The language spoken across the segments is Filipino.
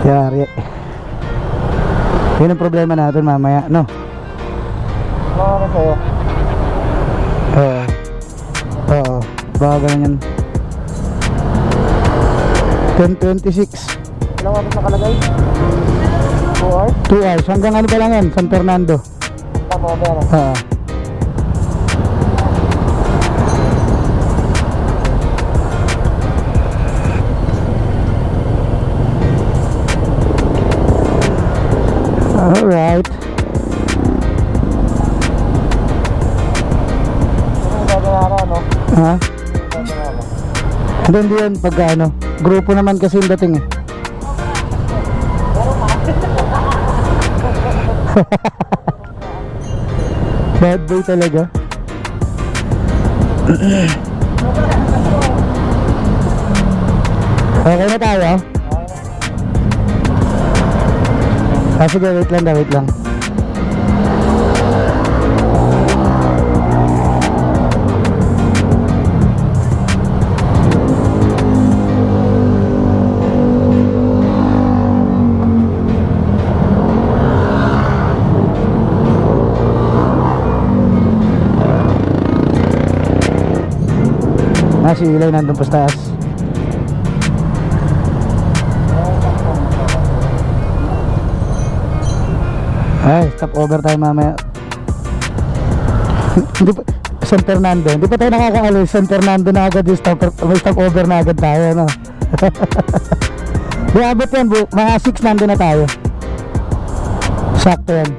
Yari. Yun ang problema natin mamaya, no? Ano sa'yo? Oo, baka ganyan. 10:26. Ilang oras nakalagay? 2 hours? 2 hours, hanggang ano pa lang yan, San Fernando. Tama ba yan? Alright. Ano gagawin no? Ha? Hindi yun, pagka ano, grupo naman kasi yung dating eh. Bad boy talaga. Okay na tayo? Sige, wait lang. Si Ilay nandun pa sa taas. Ay, stop over tayo mamaya. Hindi pa, San Fernando, hindi pa tayo nakakaalis. San Fernando na agad yung may stop over na agad tayo, no? Di abot yan, mga 6 nandun na tayo. Sakto yan.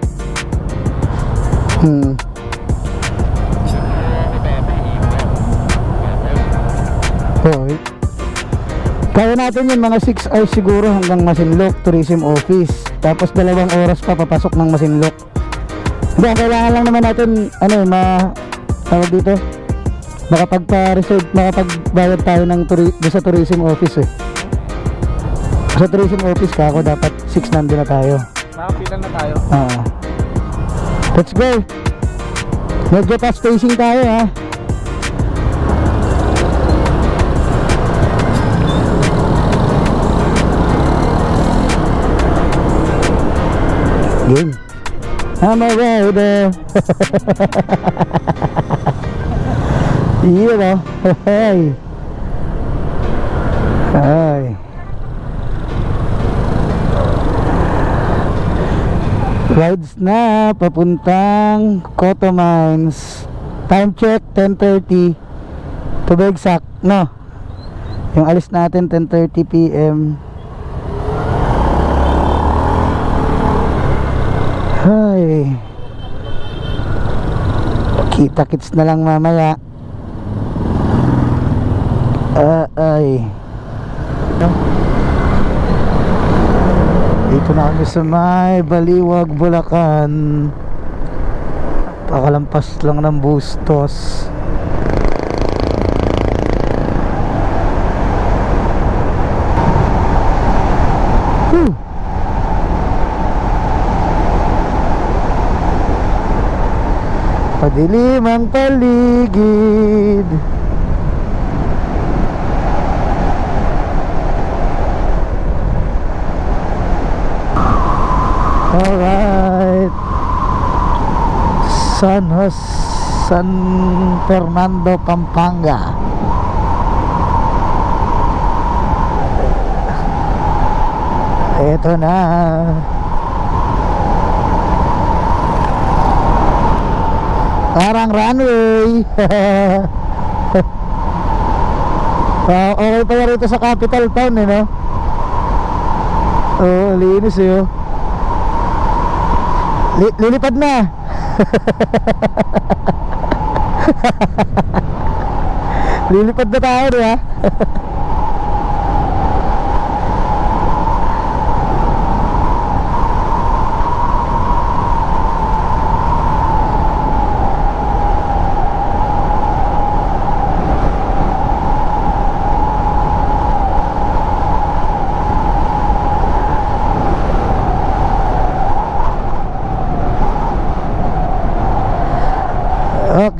Kaya natin yun, mga 6 hours siguro hanggang Masinloc Tourism Office. Tapos 2 oras pa papasok ng Masinloc. Hindi, ang kailangan lang naman natin tawag dito, makapagbayad tayo ng sa Tourism Office eh. Sa Tourism Office ka ako, dapat 6 nandun na tayo. Makapilan na tayo. Let's go. Medyo fast pacing tayo ha. Game. I'm a rider. Iya ba? Hey. Ay. Rides na papuntang Cotto Mines. Time check 10:30. To be exact, no. Yung alis natin 10:30 PM. Ay, kita-kits na lang mamaya. Ay, dito na kami sa may Baliwag, Bulacan. Pakalampas lang ng Bustos. Padilim ang paligid. Alright. San Fernando, Pampanga. Ito na. Parang runway. Okay pala rito sa capital town eh, no? Oh, linis eh, oh. Lilipad na. Lilipad na tayo, di ba?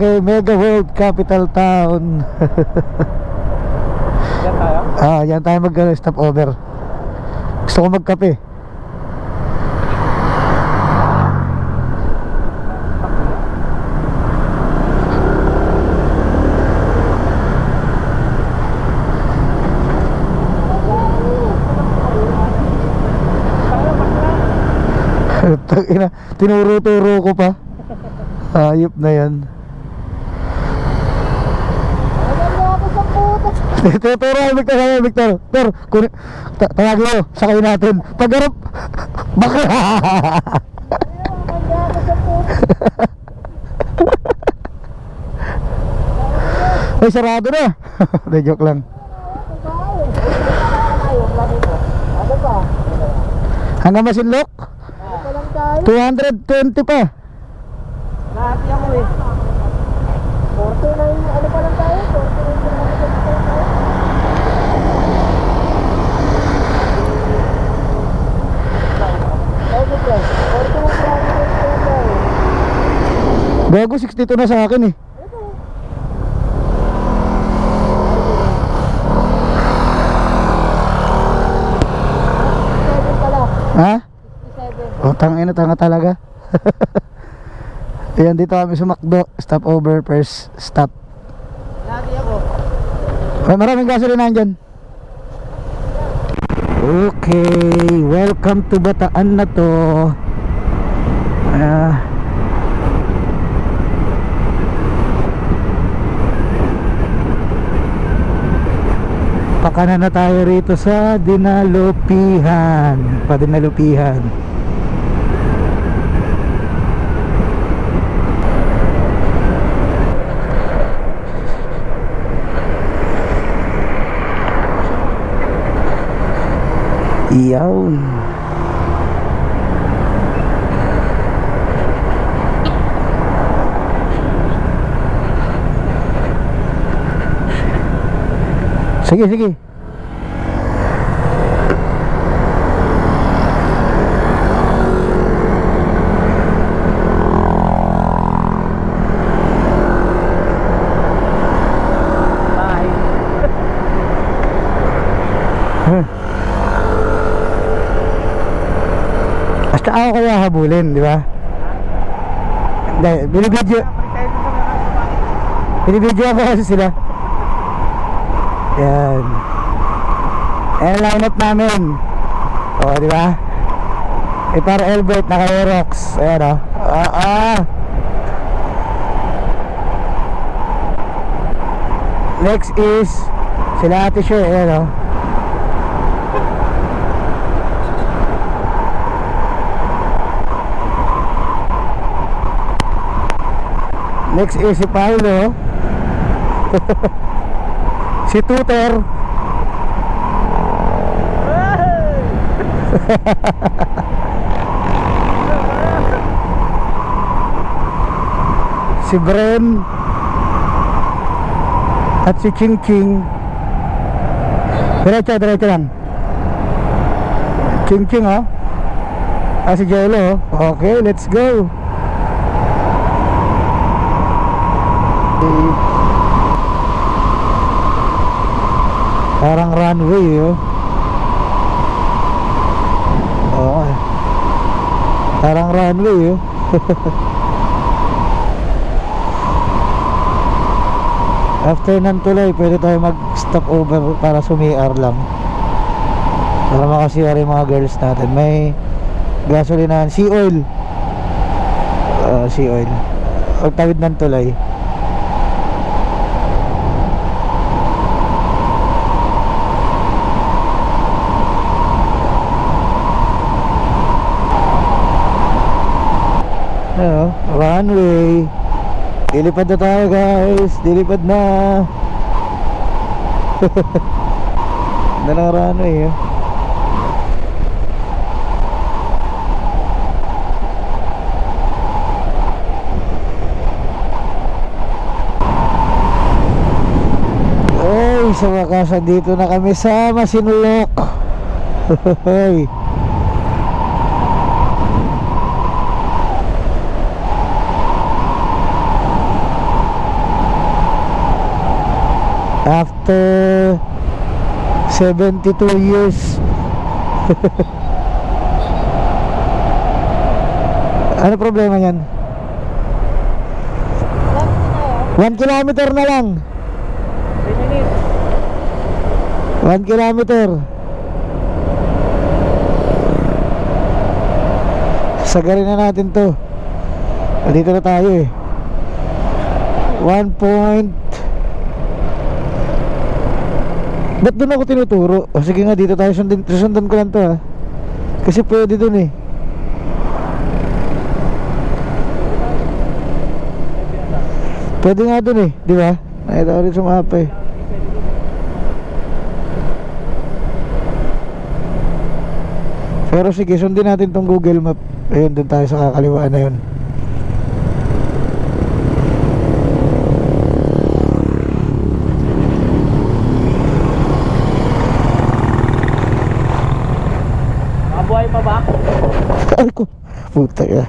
Okay, Mega World Capital Town. Yan tayo? Yan tayo mag-stop over. Gusto ko magkape. Tangina, tinuro-turo ko pa. Ayop na yan. Tuturo ay Victor, Victor. Victor, tawagin mo, sakay natin. Pagharap, bakla. Ay, sarado na. De, joke lang. Hanggang Masinloc? 220 pa. Nahati ako eh. 49, ano pa lang tayo? 49 Gago, 62 na sa akin eh. Ha? Oh, tangina, tanga talaga. Ayan, dito kami sa McDo. Stop over, first stop. Nahati ako. Ay, maraming gasolina dyan. Okay, welcome to Bataan na to. Pakanan na tayo rito sa Dinalupihan. Padinalupihan. Iyaw. Sige, sige. Bye. Basta ako kaya habulin, di ba? Hindi, binibidyo ako kasi sila. Yan. Ayan ang line up namin. O, di ba? Para Elbert, naka-Aerox. Ayan o. Next is sila Ate Sher. Ayan o. Next is si Paolo. Si Tutor. Si Bren. At si Ching Ching. Diretso, diretso lang. Ching Ching oh. Si Jello oh. Okay, let's go. Parang runway oh. Oo. Parang runway oh. After ng tulay, pwede tayo mag stop over para sumiar lang. Para makasiyar yung mga girls natin. May gasolinahan, sea oil. Sea oil. Pagtawid ng tulay. Runway. Dilipad na tayo guys. Dilipad na. Ganda ng runway eh. Ay, sa wakas dito na kami sa Masinloc. Hey. after 72 years. Ano problema yan? 1 kilometer na lang. 3 minutes. 1 kilometer. Sagarin na natin to. Dito na tayo eh. 1 point. Ba't doon ako tinuturo? O sige nga, dito tayo sundan ko lang to ha. Kasi pwede doon eh. Pwede nga doon eh, di ba? Nakita ko rin sa mapa eh. Pero sige, sundin natin tong Google Map. Ayun, doon tayo sa kakaliwaan na yun. Nakabuhay pa ba? Ay ko, puta ka.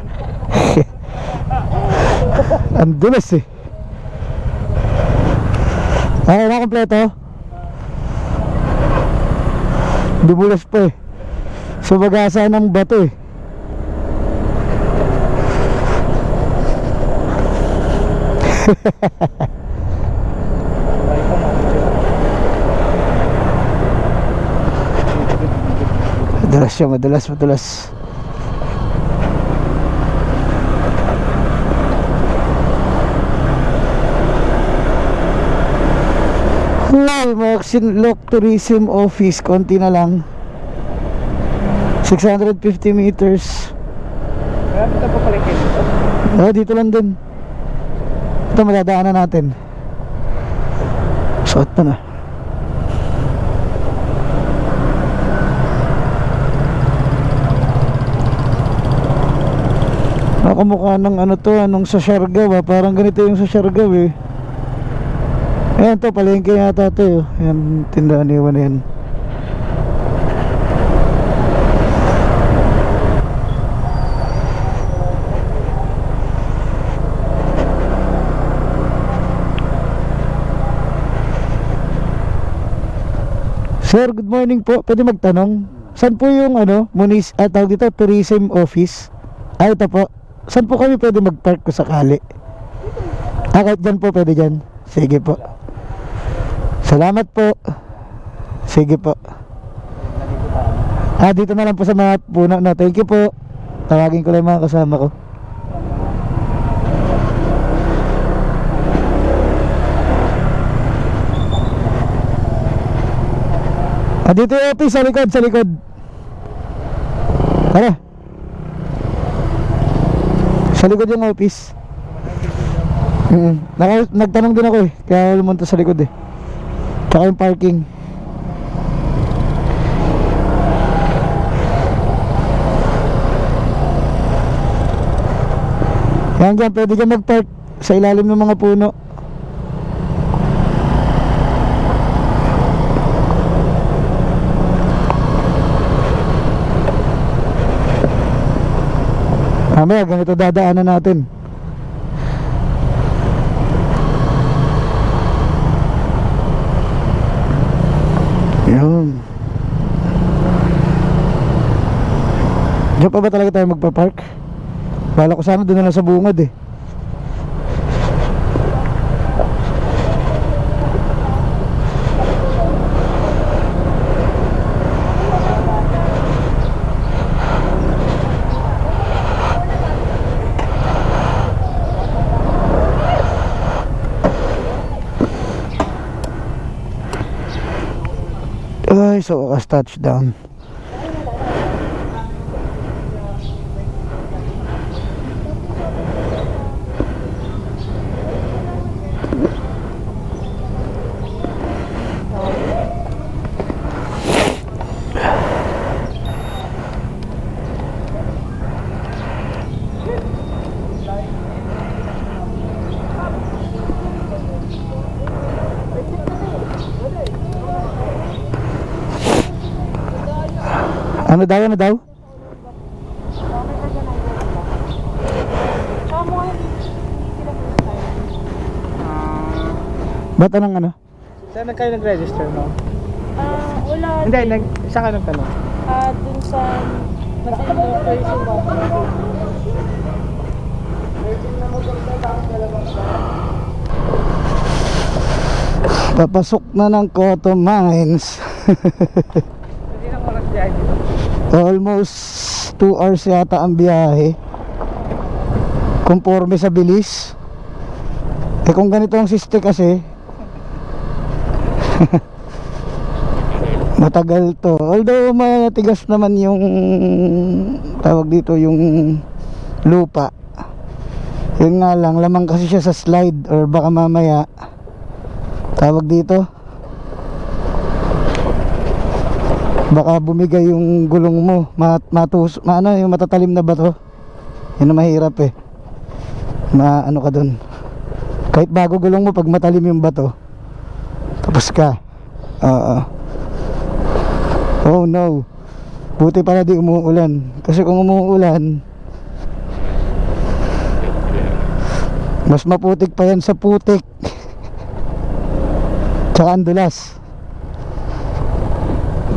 Ang dulas eh. Ay, na kompleto. Dumulas pa eh. Sumagasa ng bato eh. Madulas siya, madulas. Maxinloc Tourism Office, konti na lang. 650 meters. Kaya dito pa pala kayo. Dito lang din. Ito madadaanan natin. Suot na. Nakamukha ng ano to, anong sa Siargao. Parang ganito yung sa Siargao eh. Ayan to, palengke yata to. Ayan, tindahan iwan na yan. Sir, good morning po. Pwede magtanong? Saan po yung ano, tawag dito, tourism office? Ito po. Saan po kami pwede mag-park ko sakali? Kahit dyan po, pwede dyan. Sige po. Salamat po. Sige po. Dito na lang po sa mga puno na. Thank you po. Tawagin ko lang mga kasama ko. Dito yung office, sa likod. Tara. Sa likod yung office. Nagtanong din ako eh. Kaya lumunta sa likod eh. Tsaka yung parking. Yan dyan, pwede ka mag-park sa ilalim ng mga puno. Mamaya ganito dadaanan natin. Yun. Diyan pa ba talaga tayo magpa-park? Bala ko sana doon na lang sa bungad eh. Ay, so wakas touchdown. Ano daw? Ba't anong ano? Saan na kayo nag-register, no? Wala. Hindi, saan ka nagtanong? Dun sa Masinloc Tourism Office. Papasok na ng Cotto Mines. Hindi nang oras di dito. Almost 2 hours yata ang biyahe. Conforme sa bilis. Kung ganito ang siste kasi matagal to. Although matigas naman yung tawag dito, yung lupa. Yun nga lang, lamang kasi siya sa slide, or baka mamaya tawag dito, baka bumigay yung gulong mo, yung matatalim na bato. Yun ang mahirap eh. Ano ka dun, kahit bago gulong mo, pag matalim yung bato, tapos ka. Oh no, buti pala di umuulan, kasi kung umuulan mas maputik pa yan sa putik. Tsaka ang dulas.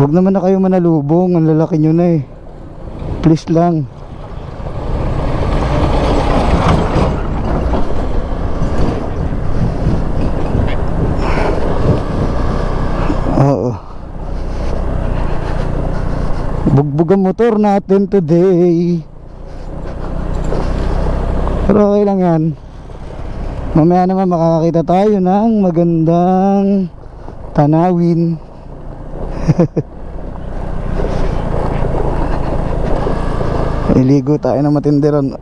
Huwag naman na kayo manalubong, ang lalaki nyo na eh. Please lang. Oo. Bugbog ang motor natin today. Pero okay lang yan. Mamaya naman makakakita tayo ng magandang tanawin. Iligo tayo ng matindiran.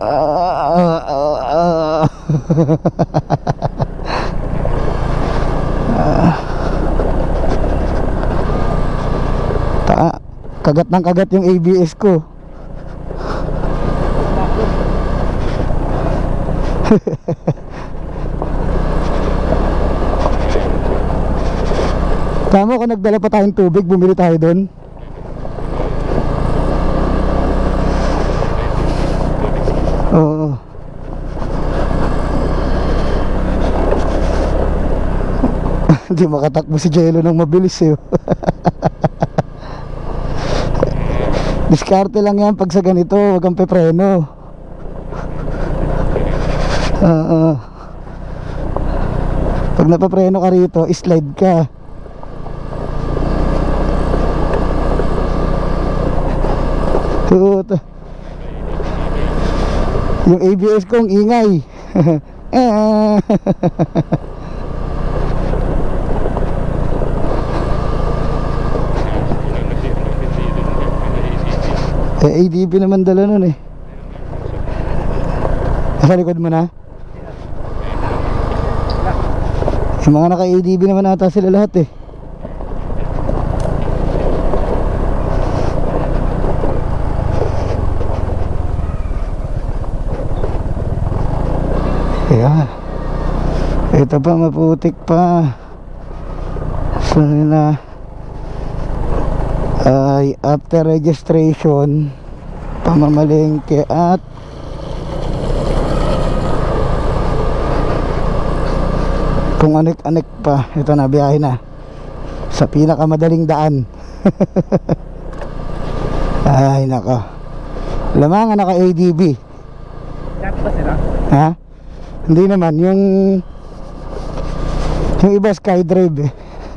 Kagat ng kagat yung ABS ko. Tama, kung nagdala pa tayong tubig, bumili tayo doon. Oo. Hindi makatakbo si Jello ng mabilis eh. Diskarte lang yan pag sa ganito, wag kang pepreno. Pag napapreno ka rito, slide ka. Yung ABS kong ingay. ADB naman dala nun eh. Sa likod mo na? Yung mga naka-ADB naman ata sila lahat eh. Ayan. Ito pa, maputik pa. So na ay after registration, pamamalengke at kung anik-anik pa. Ito na, biyahe na sa pinakamadaling daan. Ay nako, lamangan naka ADB. Lahat ba sila? Ha? Hindi naman, yung iba skydrive eh.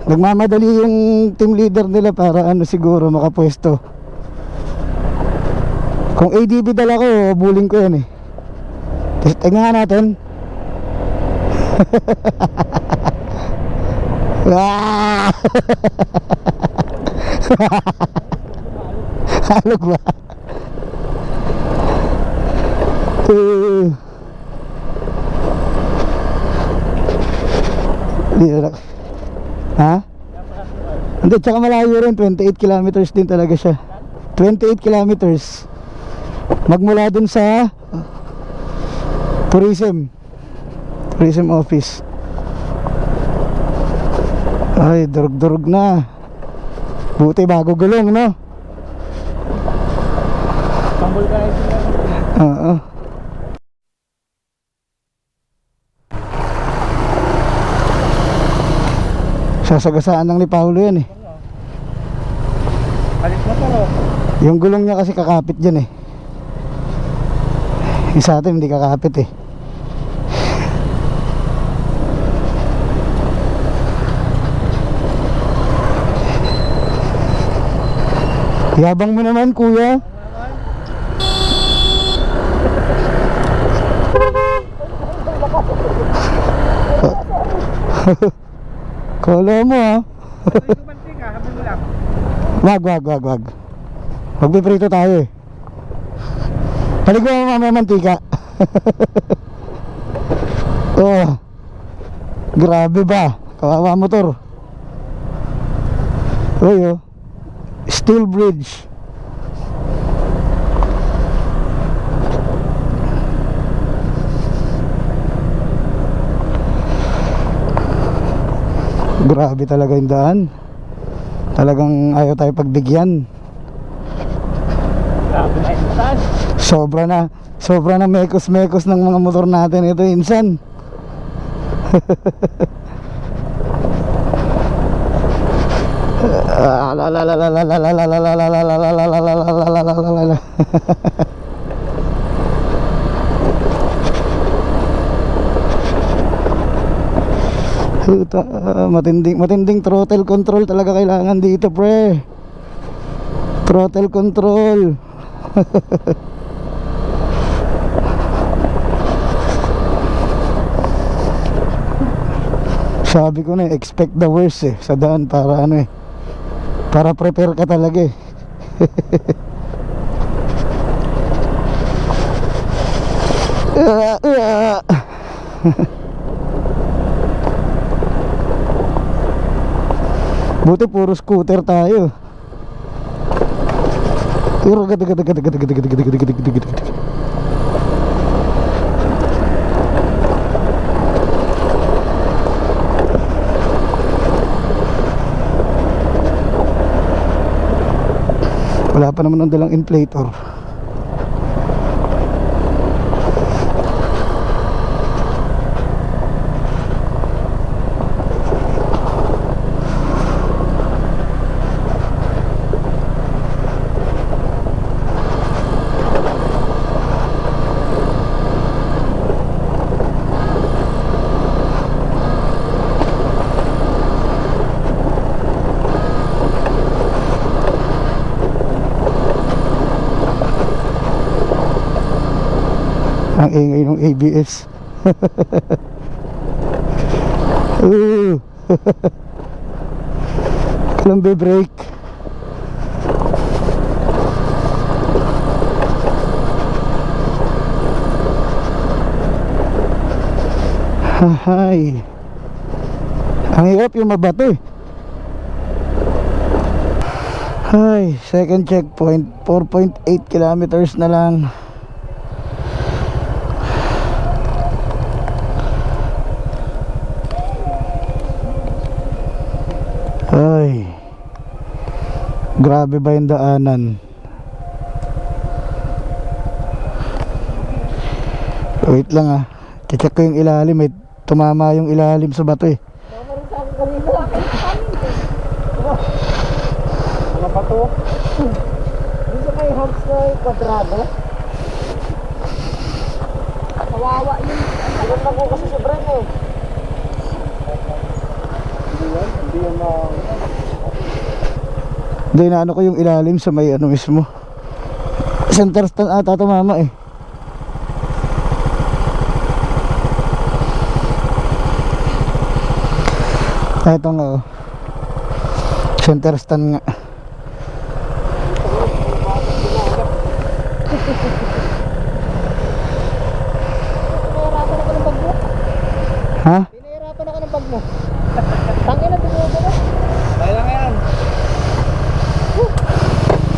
Nagmamadali yung team leader nila para siguro makapwesto. Kung ADB dala ko, buling ko yan eh. Tingnan natin. Halog ba? Ha? Hindi, tsaka malayo rin. 28 kilometers din talaga siya. 28 kilometers magmula dun sa tourism office. Ay, durug-durug na. Buti bago gulong, no? Pambol ka na sila. Oo. Sasagasaan ng ni Paulo yan eh. Alis mo to, Yung gulong niya kasi kakapit dyan eh. Yung sa atin hindi kakapit eh. Yabang mo naman kuya. Kala mo ah. Mantika, habi mo lang. Wag. Magpiprito tayo eh. Paligo mo mamaya mantika. Oh. Grabe ba? Kawawa motor. Uy oh. Steel bridge. Grabe talaga yung daan. Talagang ayaw tayo pagbigyan. Grabe na insan. Sobra na mekos-mekos ng mga motor natin ito insan. Matinding throttle control talaga kailangan dito pre. Throttle control. Sabi ko na expect the worst eh sa daan para ano eh, para prepare ka talaga eh. Buti puro scooter tayo. Wala pa naman ang dalang inflator. Ang ingay ng ABS. Kalambe brake. Hay. Ang hirap yung mabato eh. Hay, second checkpoint, 4.8 kilometers na lang. Ay, grabe ba yung daanan? Wait lang ah, check ko yung ilalim eh. Tumama yung ilalim sa bato eh. Ano pa to? Dito may humps na kwadrado. Kawawa yun. Ilan lang ko kasi sa brand eh. Hindi yan na... Hindi na ano ko yung ilalim sa may ano mismo. Center stand ata tumama eh. Ito nga oh. Center stand nga. Pinahirapan ako ng bag mo. Ha? Pinahirapan ako ng bag mo. Tangin na binuha ko na. Dahil lang yan.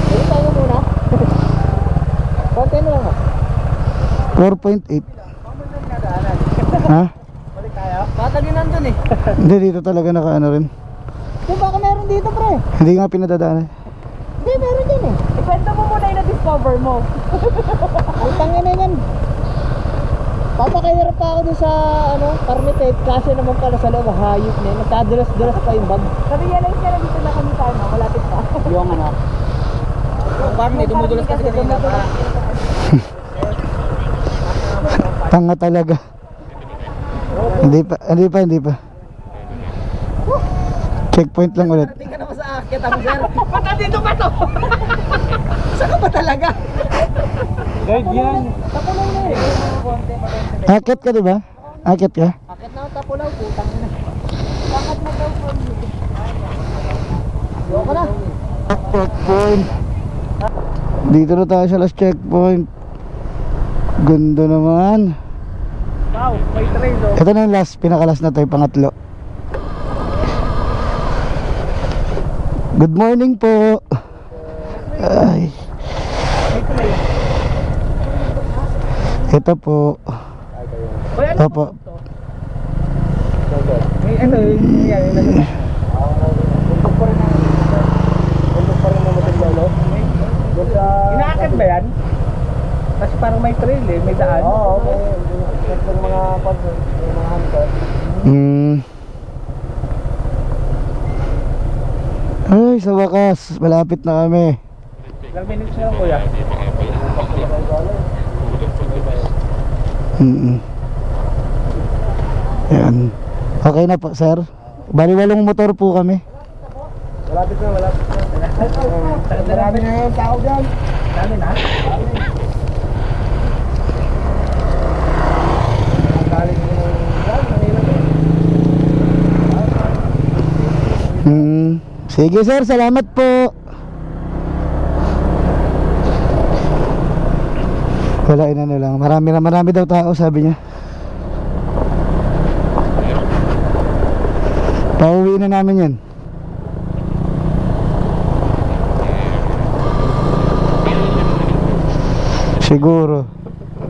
Dito tayo muna. Konti na lang ah. 4.8. Ha? Balik tayo. Patagin nandun eh. Hindi, dito talaga nakaano rin. Di baka meron dito pre. Hindi nga pinadadaanan. Hindi, meron din eh. Ikwento mo muna yung na-discover mo. Ang tangin na yan. Papakahirap pa ako dun sa ano, Carnited, kasi naman pala sa loob, hayop na yun. Nagkadalas-dalas pa yung bag. Narealize ka na dito na kami sa ano, malapit pa. Yung ano. Yung Barney, dumudulas kasi kanina pa. Tanga talaga. Hindi pa. Checkpoint lang ulit. Tingnan naman sa akin, ako sir. Ba't dito pa to? Saan ka ba talaga? Guide yan. Tapulaw na eh. Akit ka, di ba? Akit ka? Akit na ang tapulaw, putang na. Bakit na daw from you? Yoko na. Checkpoint. Dito na tayo sa last checkpoint. Ganda naman. Wow, may trail oh. Ito na yung last, pinakalas na tayo, pangatlo. Good morning po. Ay. Ito po. Ito po. Ito yung yan. Bundok pa rin ang Matiglolo. Inaakit ba yan? Kasi parang may trail eh, may daan. Oo, okay. Yung mga hunter. Ay, sa wakas, malapit na kami. Ilang minutes na lang kuya? Ayan. Okay na po, sir. Bali, 8 motor po kami. Malapit na. Marami na yung tao dyan. Dami na? Dami. Galing mo dyan, Manila eh. Sige, sir, salamat po. Wala, inano lang. Marami daw tao, sabi niya. Pauwi na namin yan. Siguro.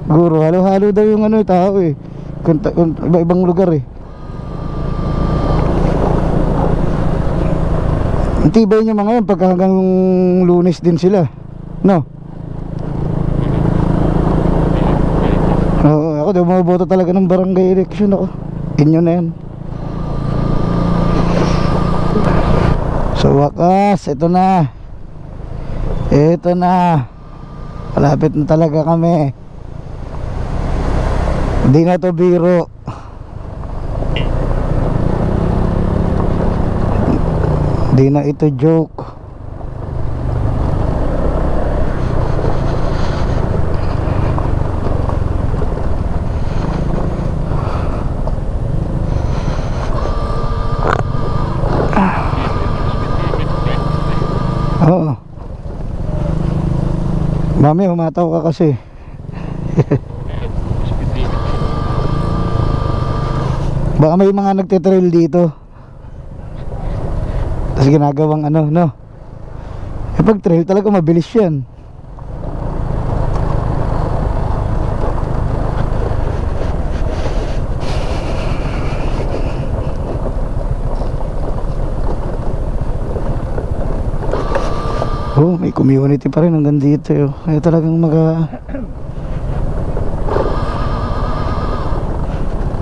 Halo-halo daw yung ano, tao eh. Iba-ibang lugar eh. Ang tibay niya mga yan pagka hanggang Lunes din sila. No? Oo, ako daw maboto talaga ng barangay election ako. Inyo na yan. So wakas, ito na. Malapit na talaga kami. Hindi na to biro. Hindi na ito joke. Oo. Mami, humataw ka kasi. Baka may mga nagtitrail dito. Tapos ginagawang ano, no? Eh pag trail talaga mabilis yan. Oh, may community pa rin hanggang dito yun. Kaya talagang mga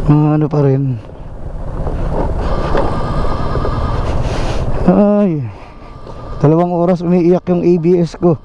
ano pa rin. Ay, 2 oras umiiyak yung ABS ko.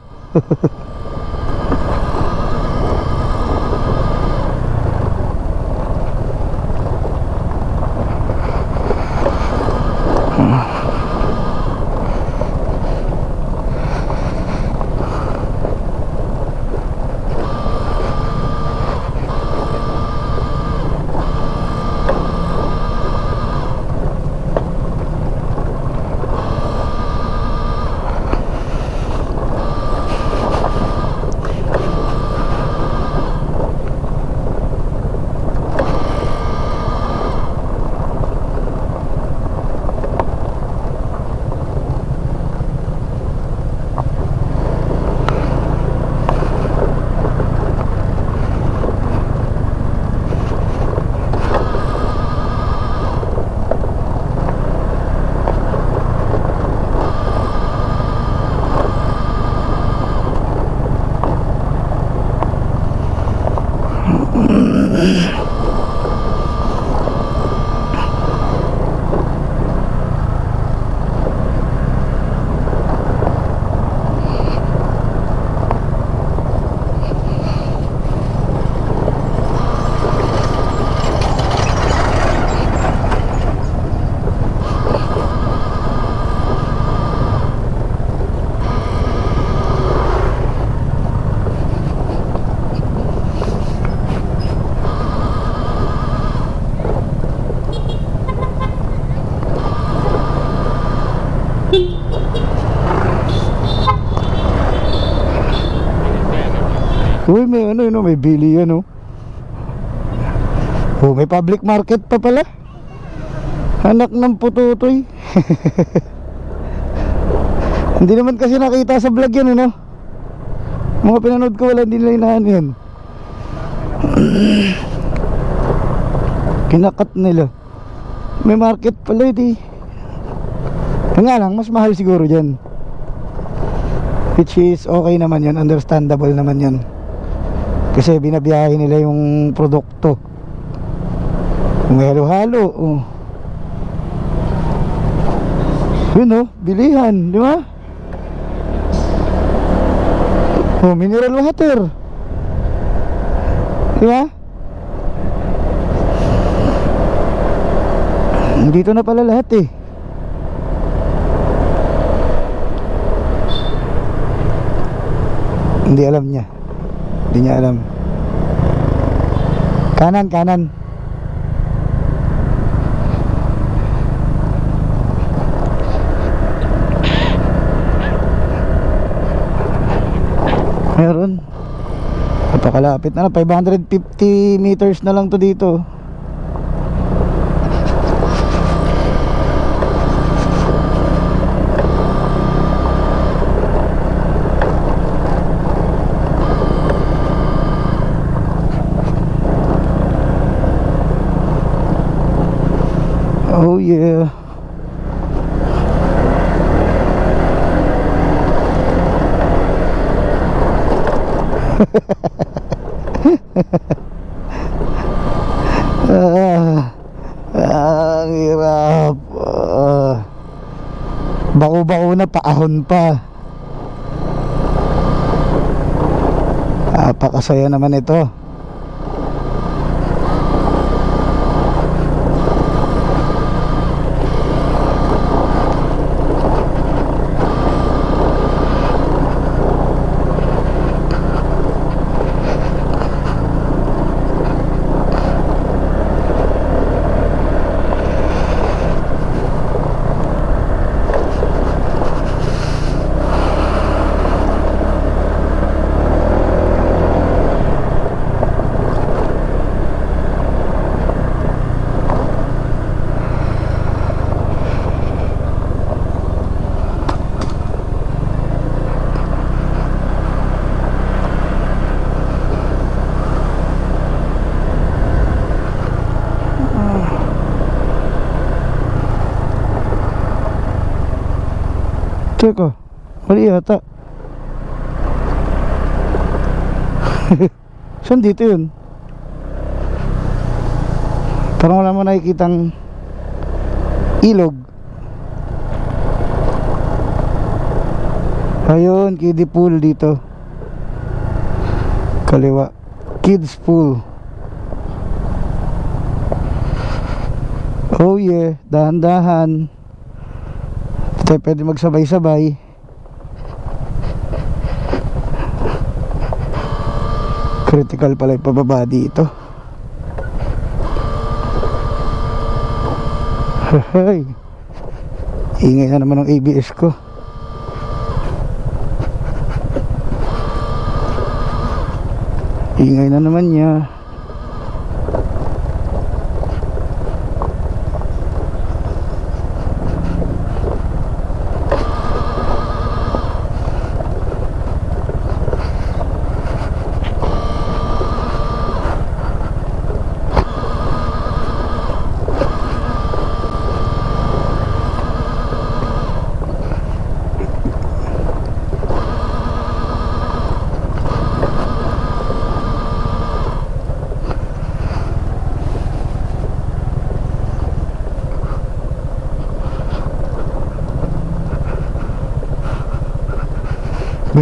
Uy, may ano yun, oh, may bili yan, oh. Oh, may public market pa pala. Anak ng pututoy. Hindi naman kasi nakita sa vlog yan, ano. Mga pinanood ko, wala, hindi nila inahan yan. Kinakat nila. May market pala, ito. Yung nga lang, mas mahal siguro dyan. Which is okay naman yun, understandable naman yun. Kasi binabiyahe nila yung produkto. May halo-halo, oh. Yun, oh, bilihan, di ba? Oh, mineral water. Di ba? Dito na pala lahat, eh. Hindi alam niya. Hindi niya alam. Kanan, kanan. Meron. Napakalapit na, 550 meters na lang to dito. Oh yeah. Ang hirap. Bako-bako na, paahon pa. Napakasaya naman ito. Teka, mali yata. Saan dito yun? Parang wala mo nakikitang ilog. Ayun, kiddie pool dito. Kaliwa, kids pool. Oh yeah, dahan-dahan. Tayo pwede magsabay-sabay. Critical pala yung pababa dito. Hey, ingay na naman ng ABS ko. Ingay na naman niya.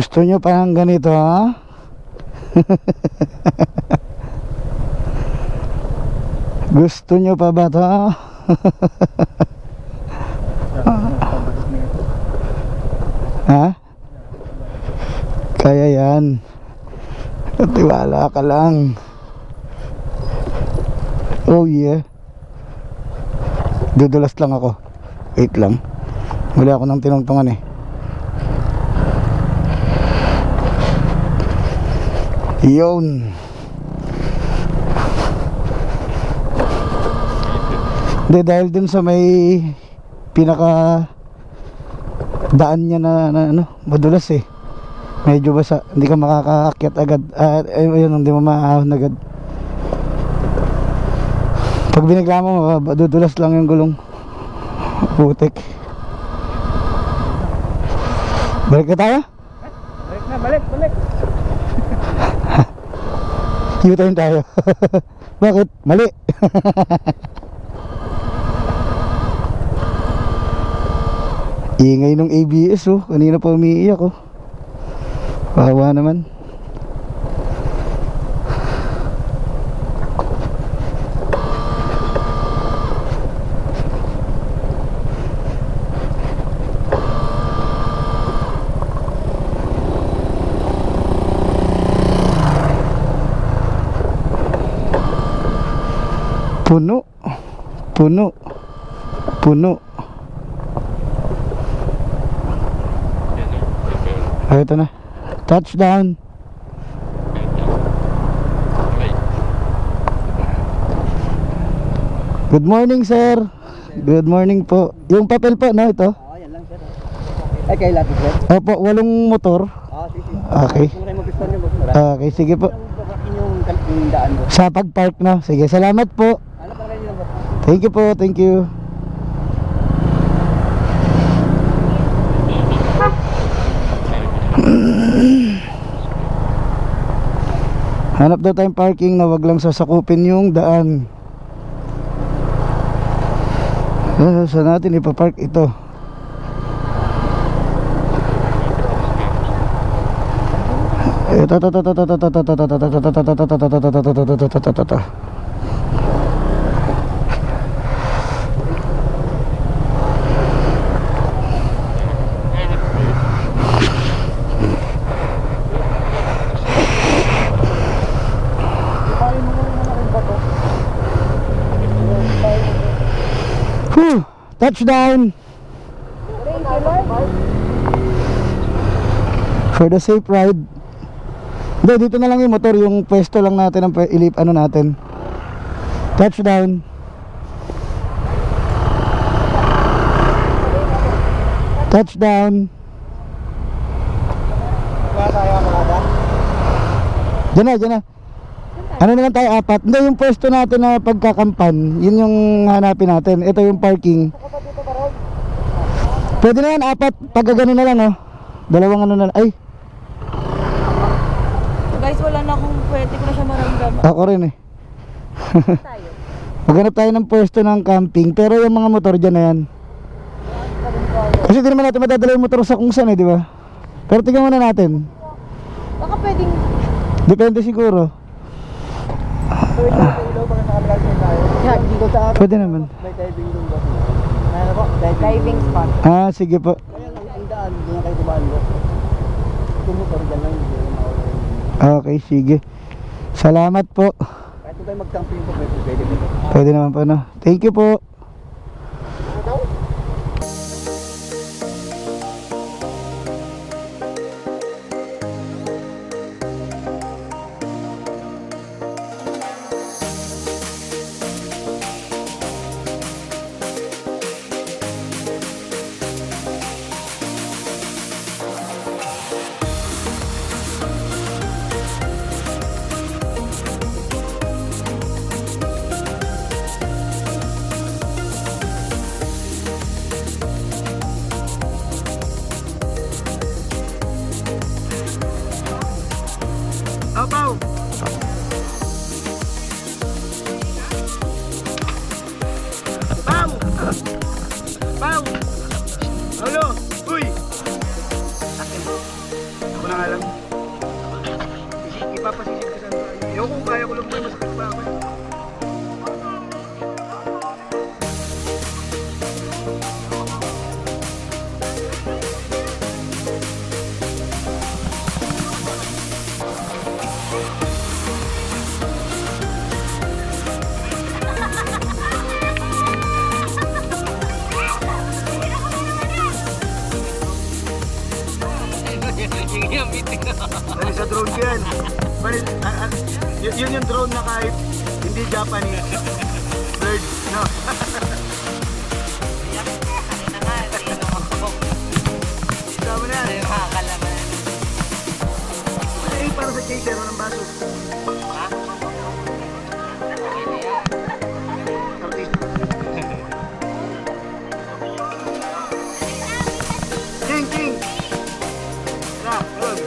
Gusto nyo pa ng ganito, ha? Gusto nyo pa ba to? Ha? Kaya yan. Tiwala ka lang. Oh yeah. Dudulas lang ako. Wait lang. Wala ako ng tinungtungan eh. Yun. Hindi, dahil dun sa may pinaka daan niya na ano, madulas eh. Medyo basa, hindi ka makakaakyat agad. Ayun, hindi mo maahon agad. Pag binigla mo, dudulas lang yung gulong. Putik. Balik na tayo? Balik na, balik. U-turn tayo. Bakit? Mali. Ingay ng ABS oh. Kanina pa umiiyak oh. Kawawa naman. Puno. Ay, ito na. Touchdown. Good morning, sir. Good morning po. Yung papel po, no, ito? Oo, yan lang sir. Ay, kay Latin sir? Opo, 8 motor. Sige. Okay. Kung kayo mag-gusto nyo, boss, marami. Okay, sige po. Yung daan mo. Sa pag-park na. Sige, salamat po. Ano pa rin yung boss? Thank you po, thank you. Hanap daw tayong parking na wag lang sasakupin yung daan. Saan natin ipapark ito? Touchdown! For the safe ride. Hindi, dito na lang yung motor. Yung pwesto lang natin ang ano natin. Touchdown. Touchdown. Diyan na. Ano na lang tayo, 4. Hindi, yung pwesto natin na pagkakampan, yun yung hanapin natin. Ito yung parking. Pwede na yan, 4. Pagka gano'n na lang, oh. 2 ano na lang. Ay, Guys, wala na akong pwede ko na siya maramdaman. ako rin eh. Tayo. Maghanap tayo ng pwesto ng camping. Pero yung mga motor dyan na yan. Kasi di naman natin madadala yung motor sa kung saan eh, di ba? Pero tingnan muna natin. Baka pwedeng... Depende siguro. Pwede sa ilaw, baka sa kabila siya tayo. Yan, dito sa... Pwede naman. May diving room boss. Ano po? Diving spot. Ah, sige po. Kaya lang, ang daan, hindi na kayo dumaan boss. Tumutor dyan lang, hindi na mawala yung... Okay, sige. Salamat po. Kahit kung tayo mag-camping po, pwede. Pwede naman po, no? Thank you po. Magpapasisid ka sa ano. Ewan kung kaya ko lang mo, masakit pa ako. Bali sa drone ko yan. Bali, yun yung drone na kahit hindi Japanese. Bird, no? Sama na yan. Ay, para sa chaser ng baso. King, king! Na, yun.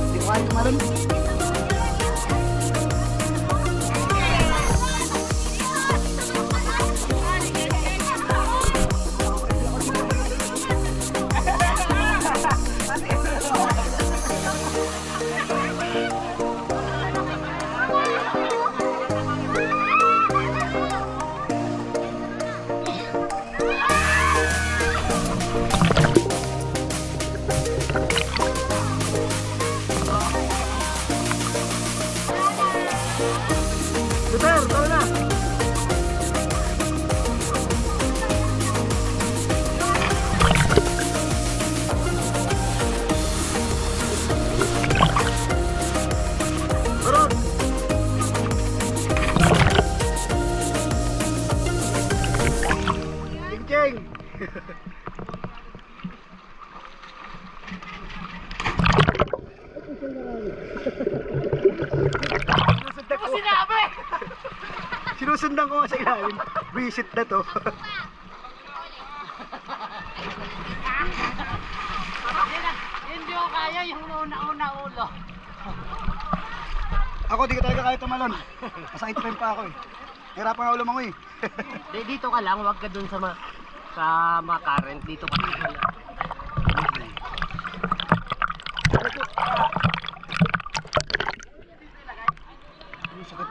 Di ko kaya tumalon. Super, tara na! Barot! King-king! Sinusundan ko nga sa ilalim. Visit na to. Hindi ko kaya yung una-una ulo. Ako di ko talaga kaya tumalon. Masakit rin pa ako eh. Hirapan nga ulo mo eh. Dito ka lang, wag ka dun sa mga current. Dito ka lang. Sakit.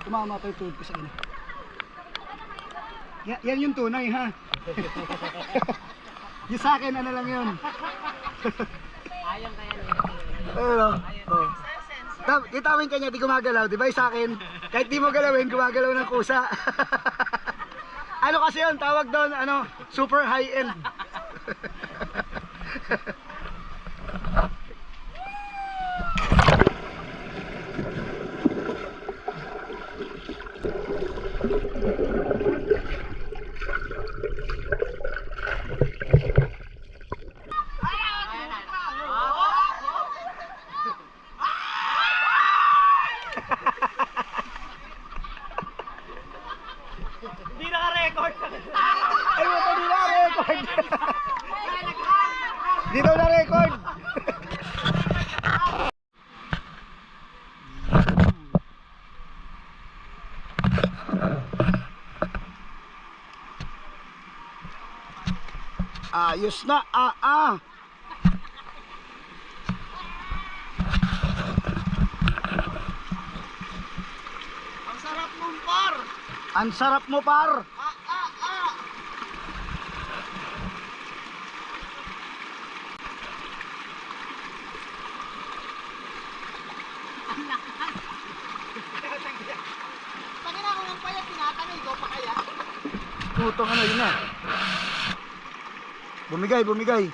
Tumama pa yung tuhod ko sa ina. Yan yung tunay ha. Yung sa akin ano lang yun. Ayang kaya Ayun oh. Kita mo yung kanya di gumagalaw, di ba yung sa akin? Kahit di mo galawin, gumagalaw ng kusa. Ano kasi yun, tawag doon, ano, super high end. Hindi naka-record. Ay, wala di na record. Di daw na record. Ayos na, Ang sarap mong par. Ang sarap mo, par. Pagka na kung pala tinatanay ko pa kaya. Putong ano, yun na. Bumigay, bumigay.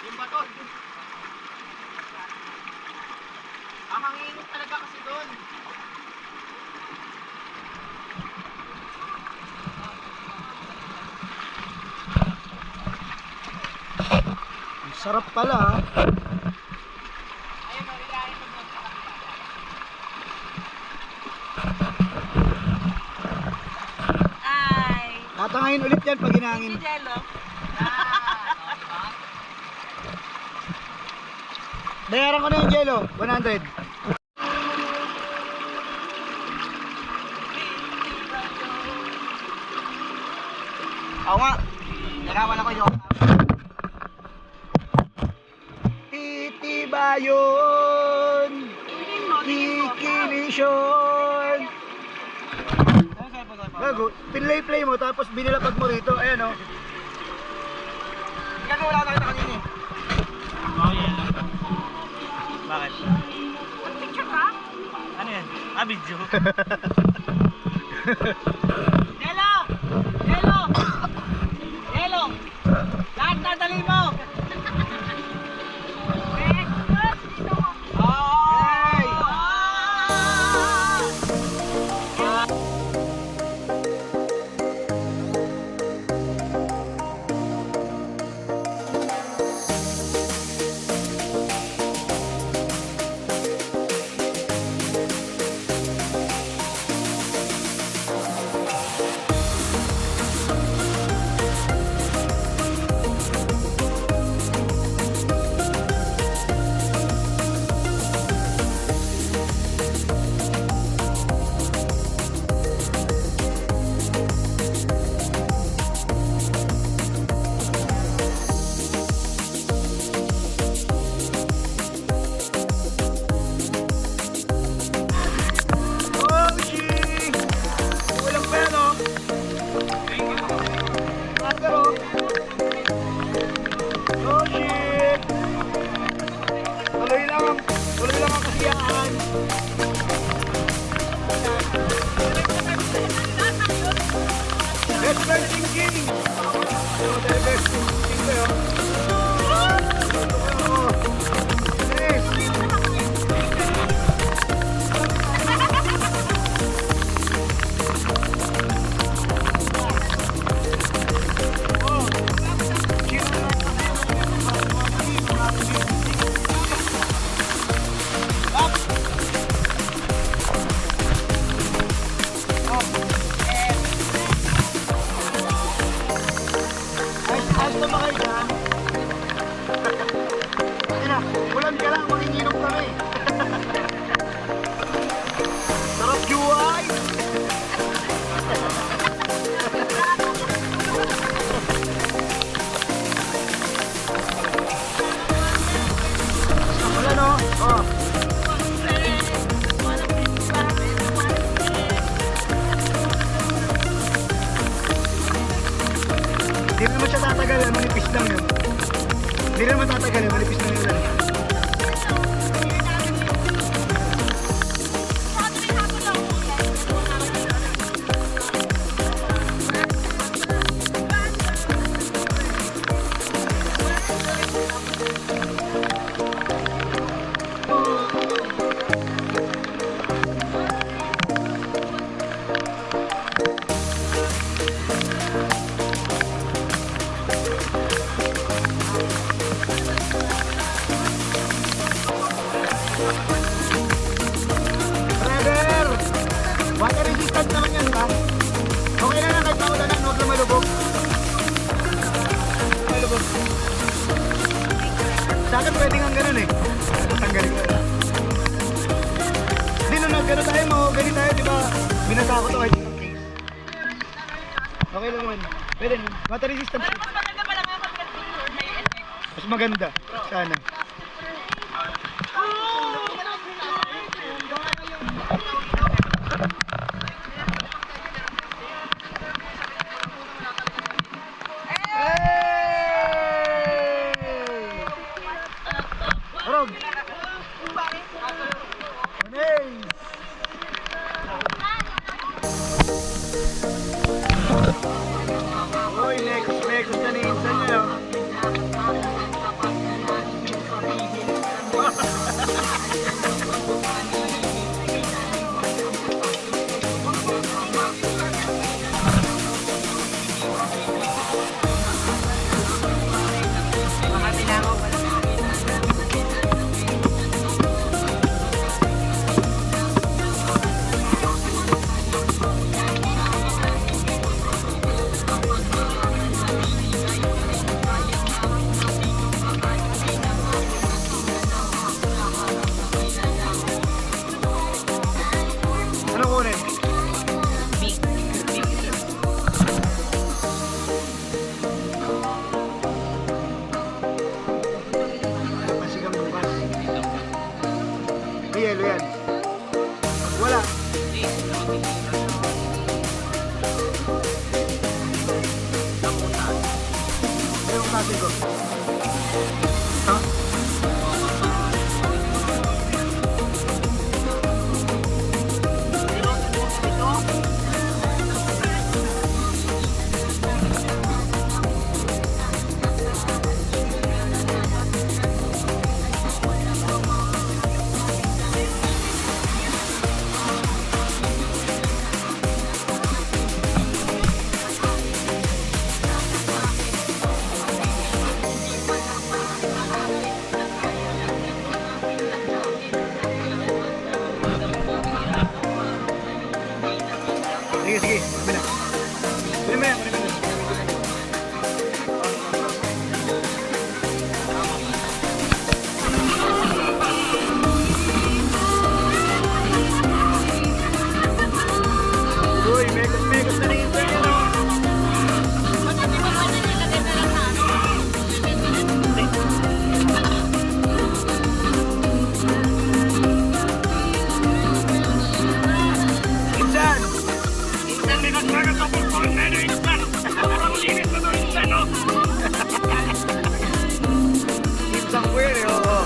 Yung bato. Ang hanginit talaga kasi doon. Sarap pala ha. Ay. Tatangayin ulit yan pag hinangin. Si Jello. Bayaran ko na yung Jello, 100. Oo nga. Nagawan ako yun. Titibayon. Kikilisyon. Bago, pinlay-play mo tapos binilapag mo rito. Ayan o. Gagawin wala nakita kanina eh. Bakit? Picture ka? Ano yan? Ah, video. Jello! Jello! Jello! Lahat nadali mo! Hey! Tuloy lang ang kasiyahan. Best friend thinking. Best thinking kayo. Ulan ka lang, manginginom kami. Sarap juway. Wala no? Oh. Hindi naman siya tatagal, manipis lang yun. Hindi naman tatagal, manipis lang yun. Brother! Water resistant naman yan ba? Okay na lang kahit maulan na, huwag na malubog. Malubog. Sa akin pwede nga ganun eh. Tanggalin ko na. Hindi nung nagkano tayo, ganit tayo, di ba? Binasa ko to kahit yung case. Okay lang naman. Pwede, water resistant. Mas maganda. Sana. Arog! Nice! Uy, next na ni Insan niya. yelo yan. Wala. Anong klase ko? Ha? Sige, sige. Bina. Bina. Uy, mekos na rin ito yun, no? Insan! Insan ko yun, eh, oo.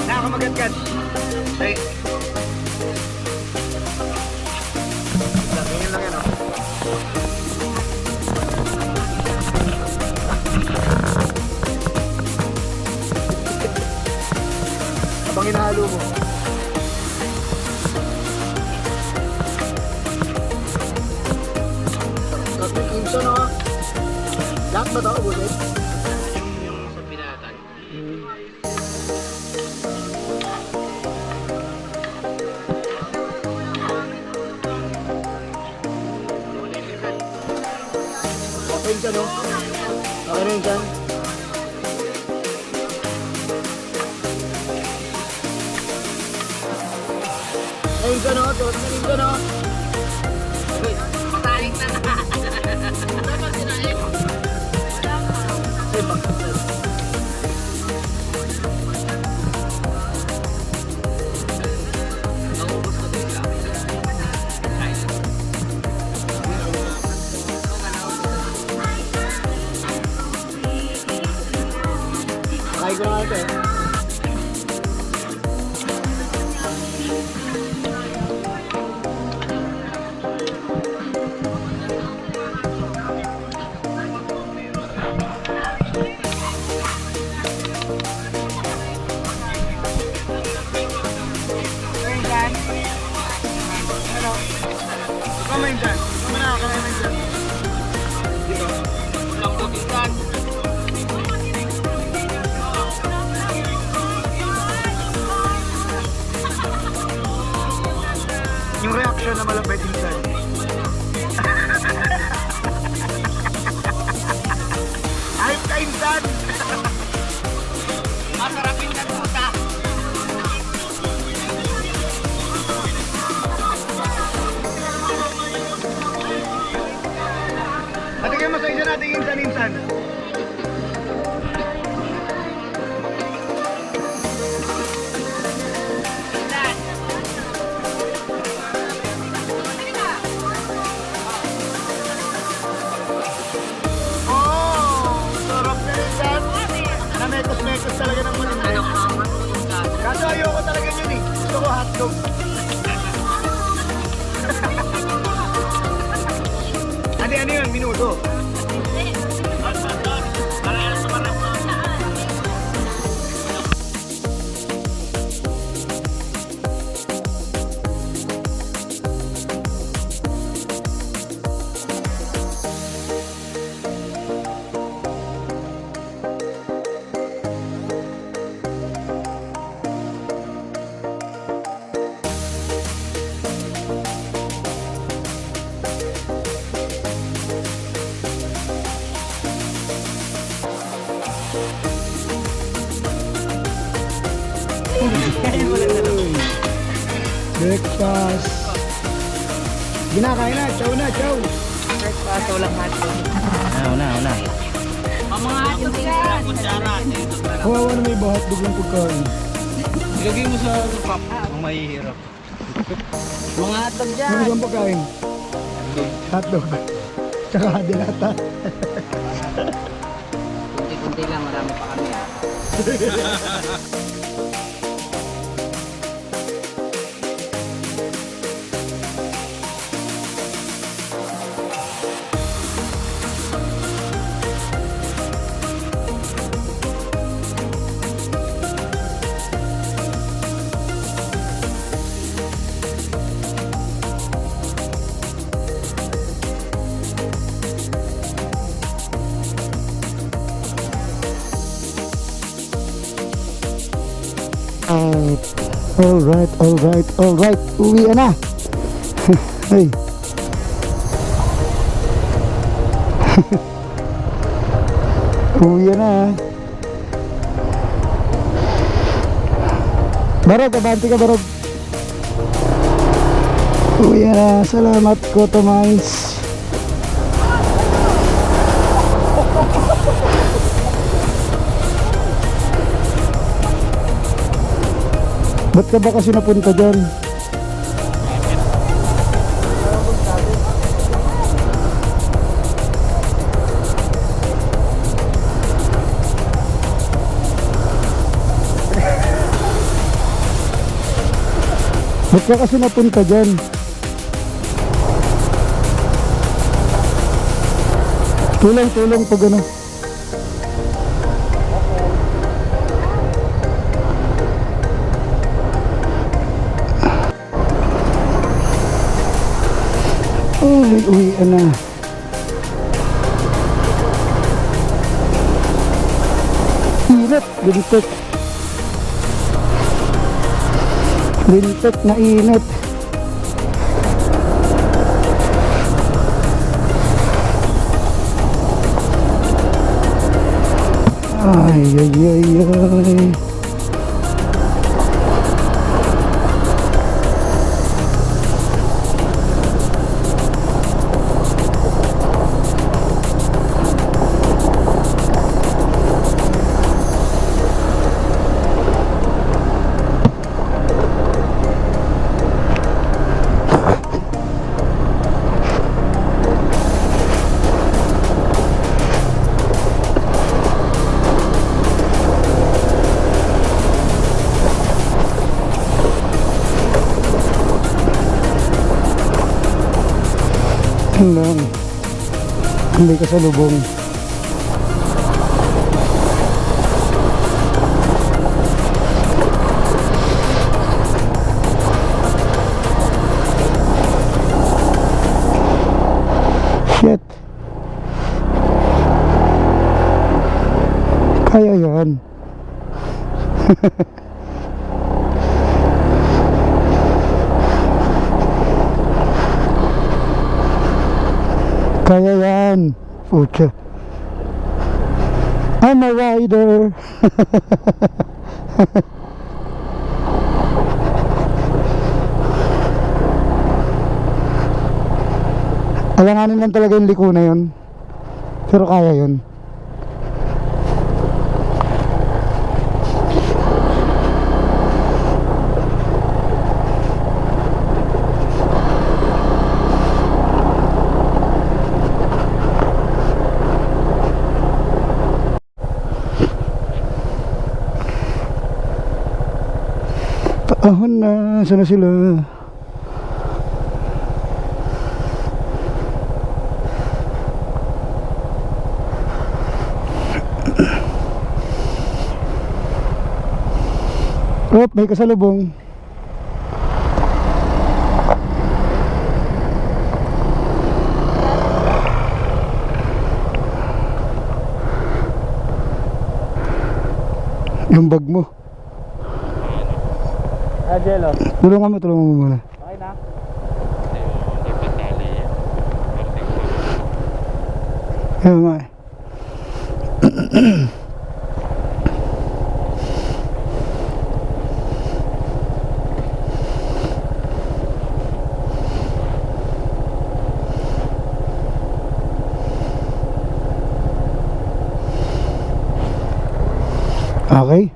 Nakakamagat-gat. Ay. Ganyan lang yan, oh. Habang hinahalo mo. Sarap yung kimso, no? Lahat ba ito, buset? Yung sa pinatan. Okay yun siya, no? Okay na yun siya. Ayun ka, no? Tuot na rin ka, no? Patalik na na. Ay, bakit? Naubos ko din lang. Kaya ko na ito, eh. Ayun dyan. Ano? Ikaw main dyan. Ikaw mo nakakalain main dyan. Dito. Walang putingan. Yung reaction na malapit dyan. Hype ka insan! Masarapin na puta. Patigyan mo sa isa natin insan-insan. Oh! Sarap na rin yan. Namekos-mekos talaga ng matindi. Kaso ayoko talaga yun eh. Gusto ko hotdog. Ano yun? Minuto. Breakfast. Ginakain na, chow na, chow. Paso lang natin. Una. Mga hotdog yan. Kawawa na may bahat duglang pagkain. Ilagay mo sa pop. Ang mahihirap. Mga hotdog dyan. Ano bang pagkain? Hotdog. Tsaka dilata. Kunti-kunti lang, marami pa kami. Alright. Uwi na. Hey. Uwi na. Barog, abante ka Barog. Uwi na. Salamat ko to mais. Ba't ka ba kasi napunta dyan? Ba't ka kasi napunta dyan? Tulong pag ano. Ay, uwi na. Init, lintik na init. Ay. Lang. Hindi ka sa lubong. Shit. Kaya yan. Kaya yan. Pucha. I'm a rider. Alanganin lang talaga yung liko na yun. Pero kaya yun. Ahon na, sana sila. Oh, may kasalubong. Yung bag mo. Jello. Tulungan mo muna. Okay na. Ayun nga eh. Okay.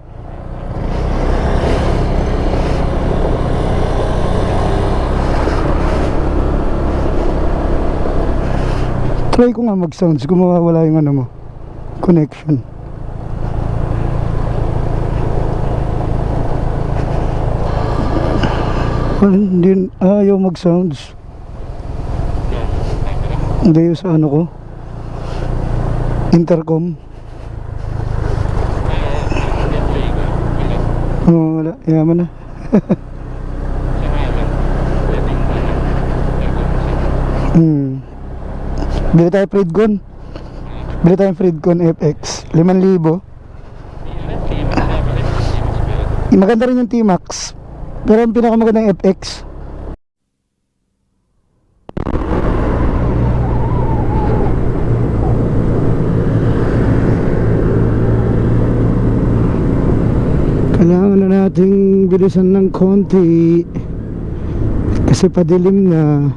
Try ko nga mag-sounds kung mawawala yung ano mo, connection. Hindi, ayaw mag-sounds. Hindi yung sa ano ko, intercom. Wala, yaman na. Bili tayo Freedcon. Bili tayo Freedcon FX 5,000. Maganda rin yung T-Max, pero ang pinakamagandang FX. Kailangan na nating bilisan ng konti kasi padilim na.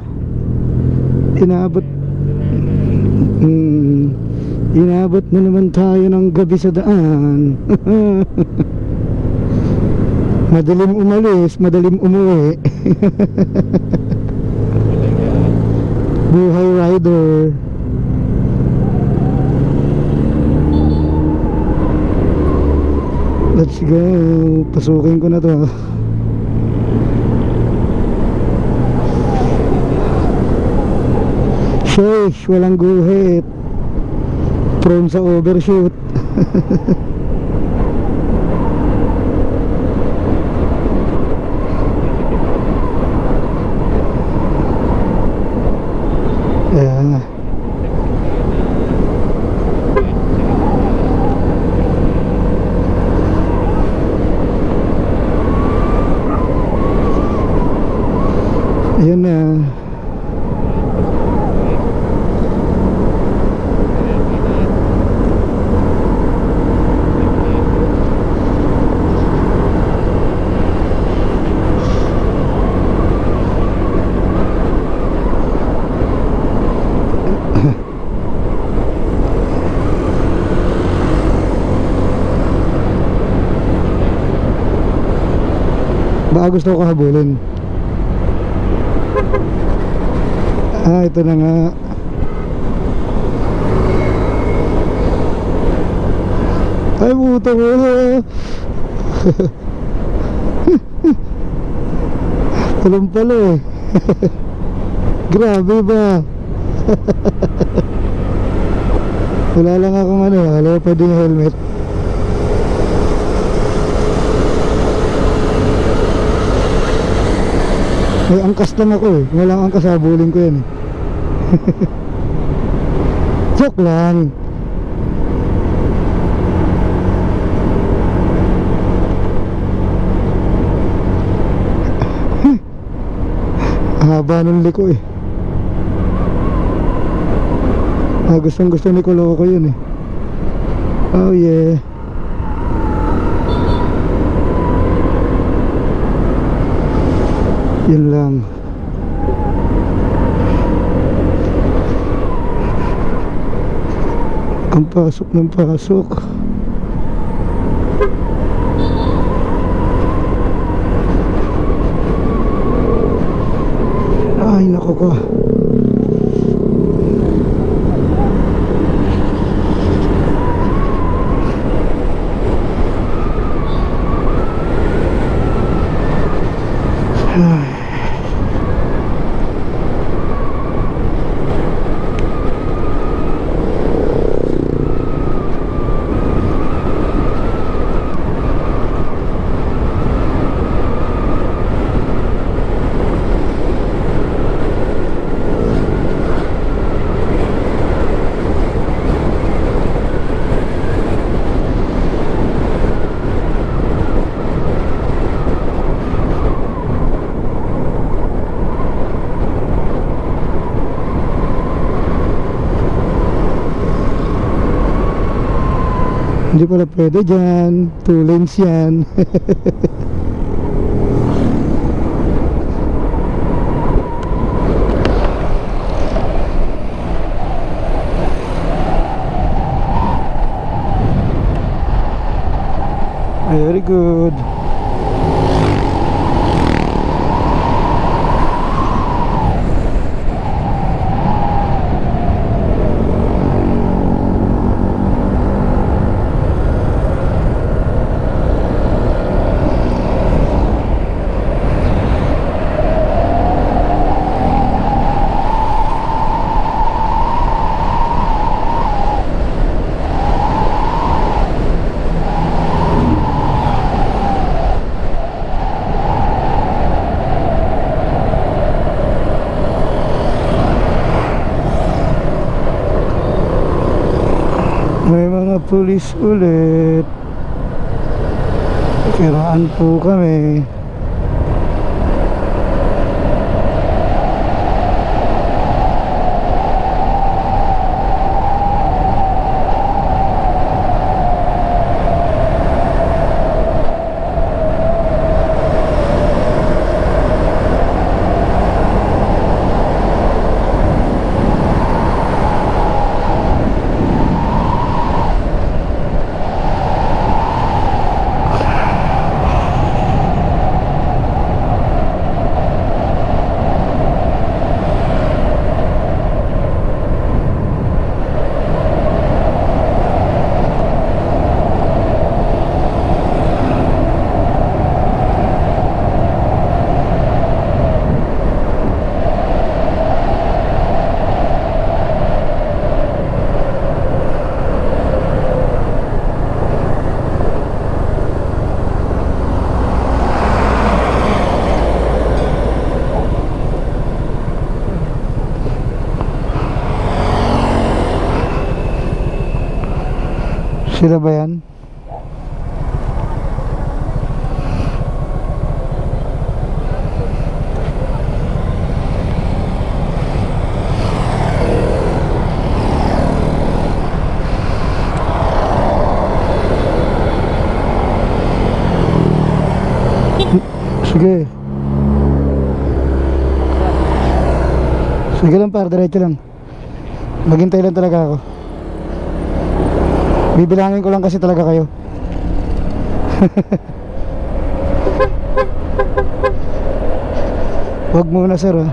Inabot na naman tayo ng gabi sa daan. Madalim umalis, madalim umuwi. Buhay rider. Let's go. Pasukin ko na to. Sheesh, walang guhit. Prone sa overshoot. Ayan. Ayan na. Baka gusto ko habulin. Ito na nga. Ay, puto ko. Alam pala eh. Grabe ba? Wala lang akong ano, wala pwedeng helmet. May angkas lang ako eh. Walang angkas, habulin ko yan eh. Joke lang. Haba ng liko eh. Gustong gusto ni Kulo ko yun eh. Oh yeah. Yun lang. Ang pasok ng pasok. Ay, naku ko. Hindi pala pwede dyan. 2 lanes yan. pulis ulit. Kiraan po kami. Sila ba yan? Sige. Sige lang par, diretso lang. Maghintay lang talaga ako. Bibilangin ko lang kasi talaga kayo. Wag muna sir ha.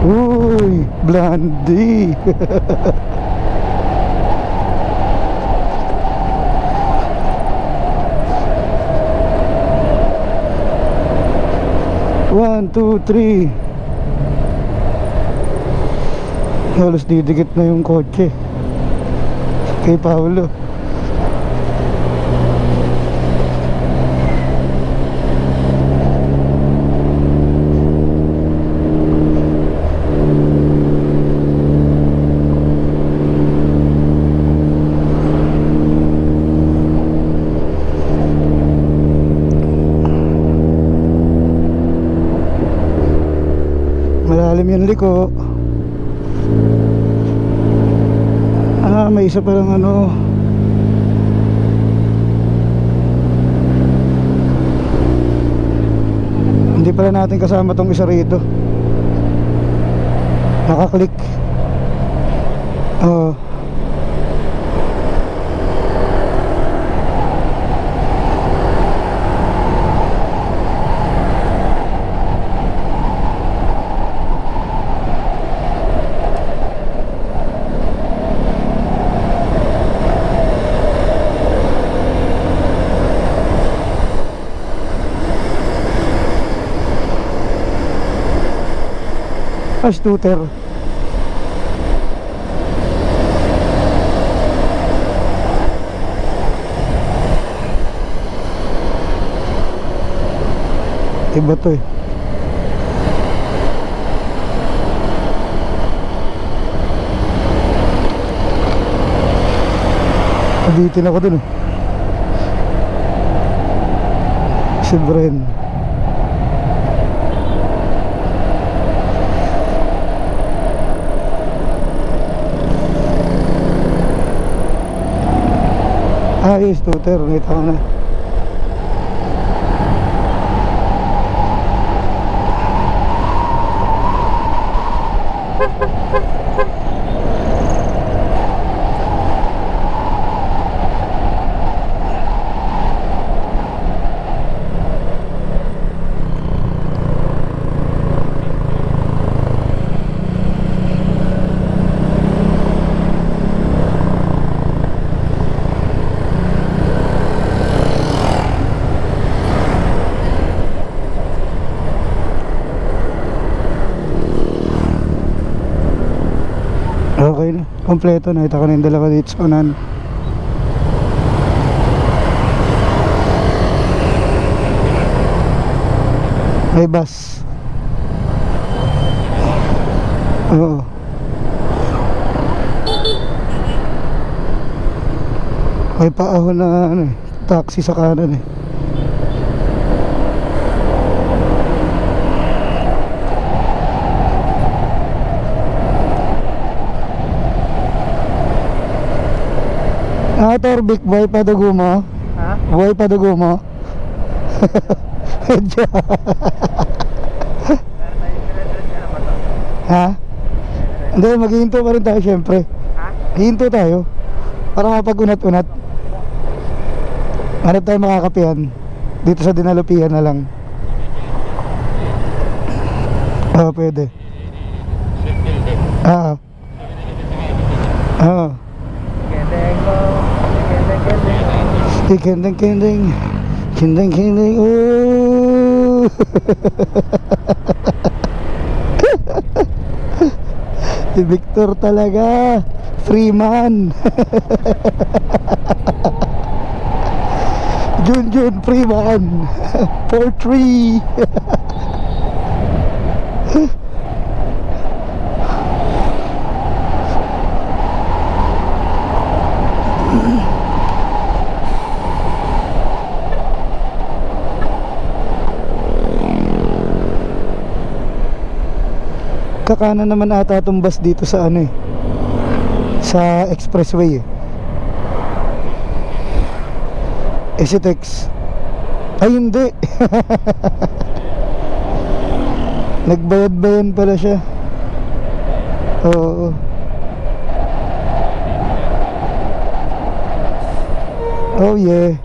Uy, Blondie. One, two, three. Halos didikit na yung kotse kay Paolo. Malalim yung liko. May isa palang ano. Hindi pala natin kasama tong isa rito. Nakaklik. Oo. Scooter. Iba to eh. Nabitin ako dun eh. Si Bren. Ayos, scooter, nakita ko na. Okay na, kompleto na. Ito ko na yung dalawa dito sa unan. May bus. Oo. May paahon na ano eh, taxi sa kanan eh. Torbik, buhay pa dugo mo? Ha? Buhay pa dugo mo? Medyo. Ha? Hindi, maghihinto pa rin tayo syempre. Ha? Hihinto tayo para mapag-unat-unat. Hanap tayo makakapihan dito sa dinalupihan na lang. Oo, pwede. Oo. Oo. Gendeng mo. Gendeng. Kendeng kendeng. Kendeng kendeng. Oh. Si Victor talaga. Free man. Junjun free man. 4-3. Kakanan naman ata itong bus dito sa ano eh, sa expressway eh. Exitex. Ay hindi. Nagbayad-bayan pala siya. Oo. Oh yeah.